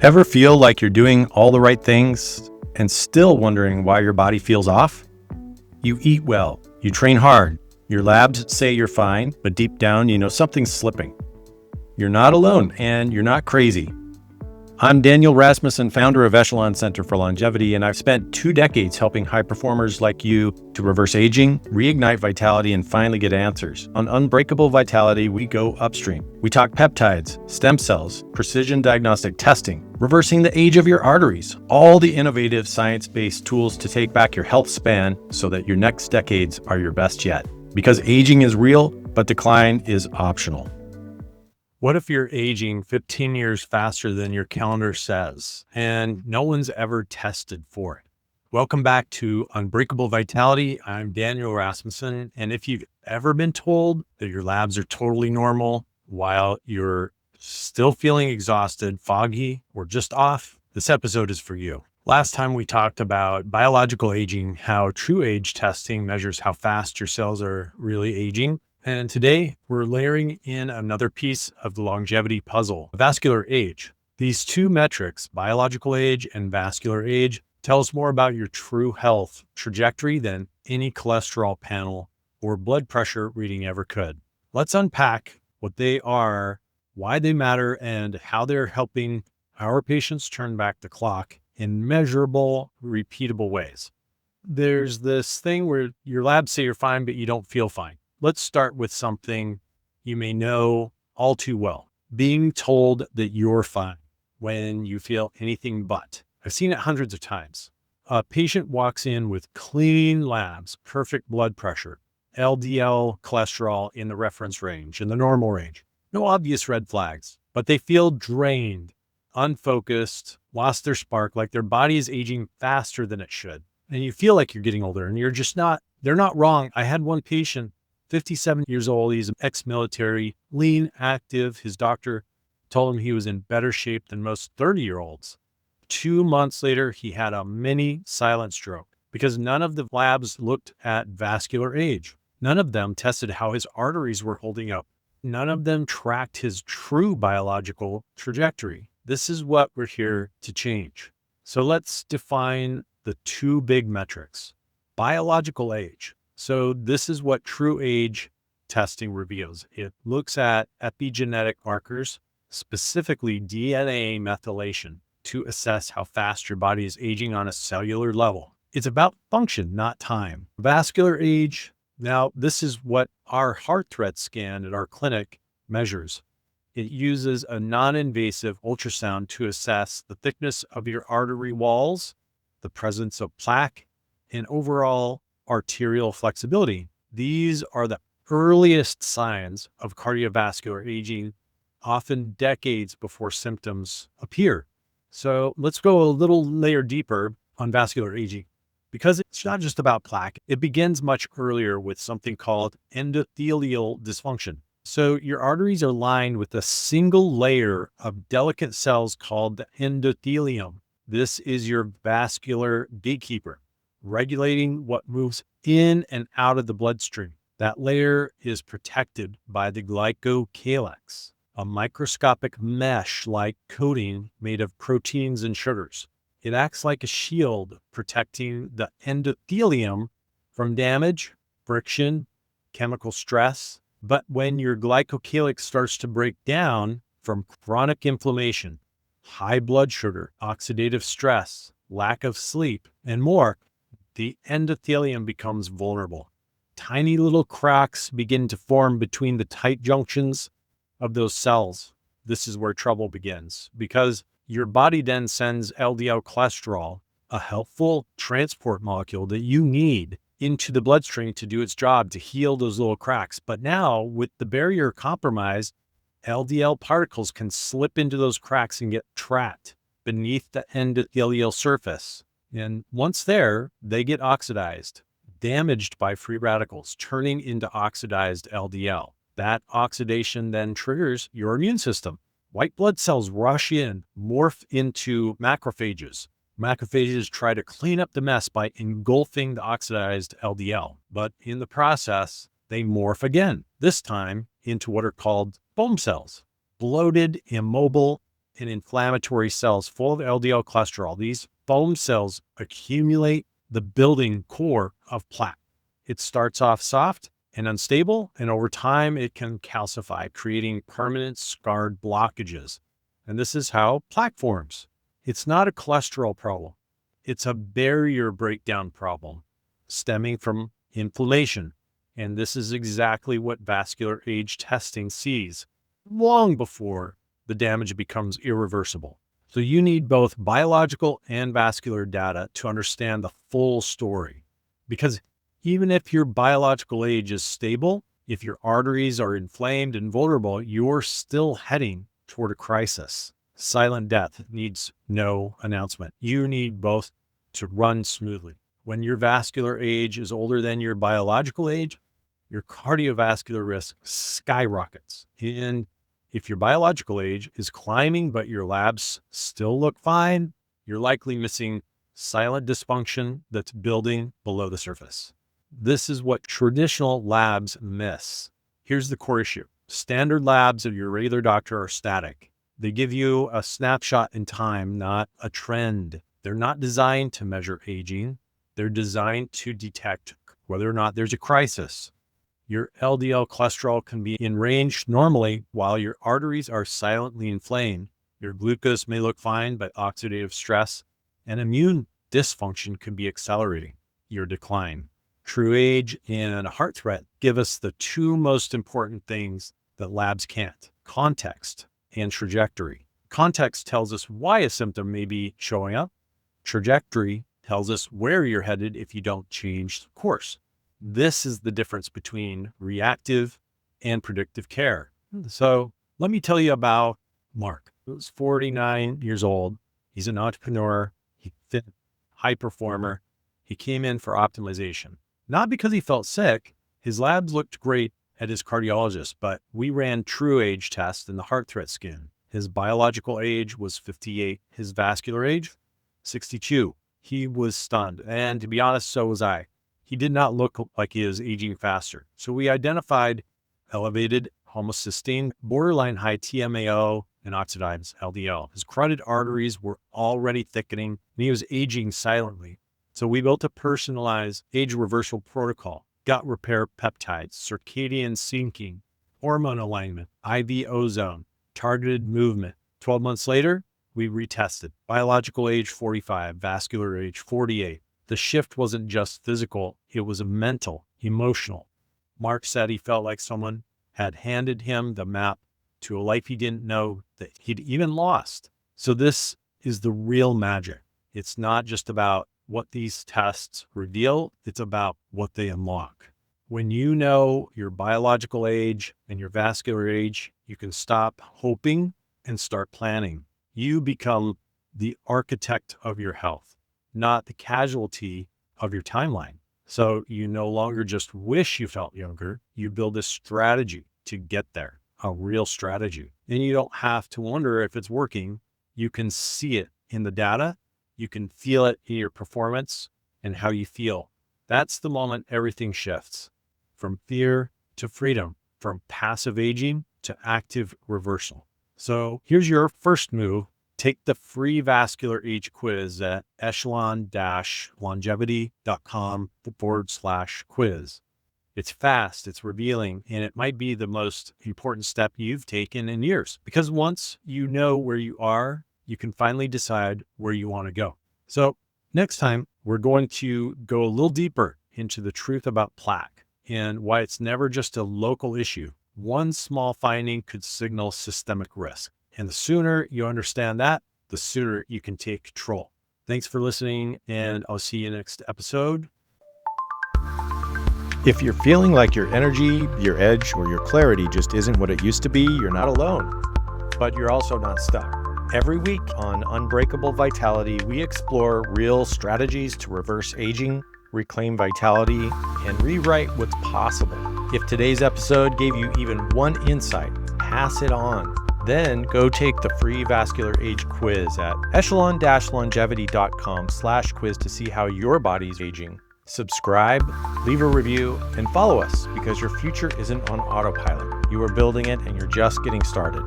Ever feel like you're doing all the right things and still wondering why your body feels off? You eat well, you train hard, your labs say you're fine, but deep down you know something's slipping. You're not alone and you're not crazy. I'm Daniel Rasmussen, founder of Echelon Center for Longevity, and I've spent 2 decades helping high performers like you to reverse aging, reignite vitality, and finally get answers. On Unbreakable Vitality, we go upstream. We talk peptides, stem cells, precision diagnostic testing, reversing the age of your arteries, all the innovative science-based tools to take back your health span so that your next decades are your best yet. Because aging is real, but decline is optional. What if you're aging 15 years faster than your calendar says, and no one's ever tested for it? Welcome back to Unbreakable Vitality. I'm Daniel Rasmussen, and if you've ever been told that your labs are totally normal while you're still feeling exhausted, foggy, or just off, this episode is for you. Last time we talked about biological aging, how true age testing measures how fast your cells are really aging. And today we're layering in another piece of the longevity puzzle, vascular age. These two metrics, biological age and vascular age, tell us more about your true health trajectory than any cholesterol panel or blood pressure reading ever could. Let's unpack what they are, why they matter, and how they're helping our patients turn back the clock in measurable, repeatable ways. There's this thing where your labs say you're fine, but you don't feel fine. Let's start with something you may know all too well, being told that you're fine when you feel anything but. I've seen it hundreds of times. A patient walks in with clean labs, perfect blood pressure, LDL cholesterol in the reference range, in the normal range. No obvious red flags, but they feel drained, unfocused, lost their spark, like their body is aging faster than it should. And you feel like you're getting older and they're not wrong. I had one patient, 57 years old. He's ex-military, lean, active. His doctor told him he was in better shape than most 30-year-olds. 2 months later, he had a mini silent stroke because none of the labs looked at vascular age. None of them tested how his arteries were holding up. None of them tracked his true biological trajectory. This is what we're here to change. So let's define the two big metrics. Biological age. So this is what true age testing reveals. It looks at epigenetic markers, specifically DNA methylation, to assess how fast your body is aging on a cellular level. It's about function, not time. Vascular age. Now, this is what our heart threat scan at our clinic measures. It uses a non-invasive ultrasound to assess the thickness of your artery walls, the presence of plaque, and overall arterial flexibility. These are the earliest signs of cardiovascular aging, often decades before symptoms appear. So let's go a little layer deeper on vascular aging, because it's not just about plaque. It begins much earlier with something called endothelial dysfunction. So your arteries are lined with a single layer of delicate cells called the endothelium. This is your vascular gatekeeper, regulating what moves in and out of the bloodstream. That layer is protected by the glycocalyx, a microscopic mesh-like coating made of proteins and sugars. It acts like a shield, protecting the endothelium from damage, friction, chemical stress. But when your glycocalyx starts to break down from chronic inflammation, high blood sugar, oxidative stress, lack of sleep, and more, the endothelium becomes vulnerable. Tiny little cracks begin to form between the tight junctions of those cells. This is where trouble begins, because your body then sends LDL cholesterol, a helpful transport molecule that you need, into the bloodstream to do its job to heal those little cracks. But now, with the barrier compromised, LDL particles can slip into those cracks and get trapped beneath the endothelial surface. And once there, they get oxidized, damaged by free radicals, turning into oxidized LDL. That oxidation then triggers your immune system. White blood cells rush in, morph into macrophages. Macrophages try to clean up the mess by engulfing the oxidized LDL, but in the process, they morph again, this time into what are called foam cells, bloated, immobile, and inflammatory cells full of LDL cholesterol. These foam cells accumulate the building core of plaque. It starts off soft and unstable, and over time it can calcify, creating permanent scarred blockages. And this is how plaque forms. It's not a cholesterol problem. It's a barrier breakdown problem stemming from inflammation. And this is exactly what vascular age testing sees long before the damage becomes irreversible. So you need both biological and vascular data to understand the full story. Because even if your biological age is stable, if your arteries are inflamed and vulnerable, you're still heading toward a crisis. Silent death needs no announcement. You need both to run smoothly. When your vascular age is older than your biological age, your cardiovascular risk skyrockets. And if your biological age is climbing, but your labs still look fine, you're likely missing silent dysfunction that's building below the surface. This is what traditional labs miss. Here's the core issue. Standard labs of your regular doctor are static. They give you a snapshot in time, not a trend. They're not designed to measure aging. They're designed to detect whether or not there's a crisis. Your LDL cholesterol can be in range normally while your arteries are silently inflamed. Your glucose may look fine, but oxidative stress and immune dysfunction can be accelerating your decline. True age and heart threat give us the two most important things that labs can't: context and trajectory. Context tells us why a symptom may be showing up. Trajectory tells us where you're headed if you don't change course. This is the difference between reactive and predictive care. So let me tell you about Mark. He's 49 years old. He's an entrepreneur. He's a high performer. He came in for optimization, not because he felt sick. His labs looked great at his cardiologist, but we ran true age tests in the heart threat skin. His biological age was 58. His vascular age, 62. He was stunned. And to be honest, so was I. He did not look like he was aging faster. So we identified elevated homocysteine, borderline high TMAO, and oxidized LDL. His carotid arteries were already thickening, and he was aging silently. So we built a personalized age reversal protocol: gut repair peptides, circadian syncing, hormone alignment, IV ozone, targeted movement. 12 months later, we retested. Biological age 45, vascular age 48. The shift wasn't just physical, it was mental, emotional. Mark said he felt like someone had handed him the map to a life he didn't know that he'd even lost. So this is the real magic. It's not just about what these tests reveal, it's about what they unlock. When you know your biological age and your vascular age, you can stop hoping and start planning. You become the architect of your health, not the casualty of your timeline. So you no longer just wish you felt younger, you build a strategy to get there, a real strategy. And you don't have to wonder if it's working. You can see it in the data. You can feel it in your performance and how you feel. That's the moment everything shifts, from fear to freedom, from passive aging to active reversal. So here's your first move. Take the free vascular age quiz at echelon-longevity.com/quiz. It's fast, it's revealing, and it might be the most important step you've taken in years, because once you know where you are, you can finally decide where you want to go. So next time, we're going to go a little deeper into the truth about plaque and why it's never just a local issue. One small finding could signal systemic risk. And the sooner you understand that, the sooner you can take control. Thanks for listening, and I'll see you next episode. If you're feeling like your energy, your edge, or your clarity just isn't what it used to be, you're not alone. But you're also not stuck. Every week on Unbreakable Vitality, we explore real strategies to reverse aging, reclaim vitality, and rewrite what's possible. If today's episode gave you even one insight, pass it on. Then go take the free vascular age quiz at echelon-longevity.com/quiz to see how your body's aging. Subscribe, leave a review, and follow us, because your future isn't on autopilot. You are building it, and you're just getting started.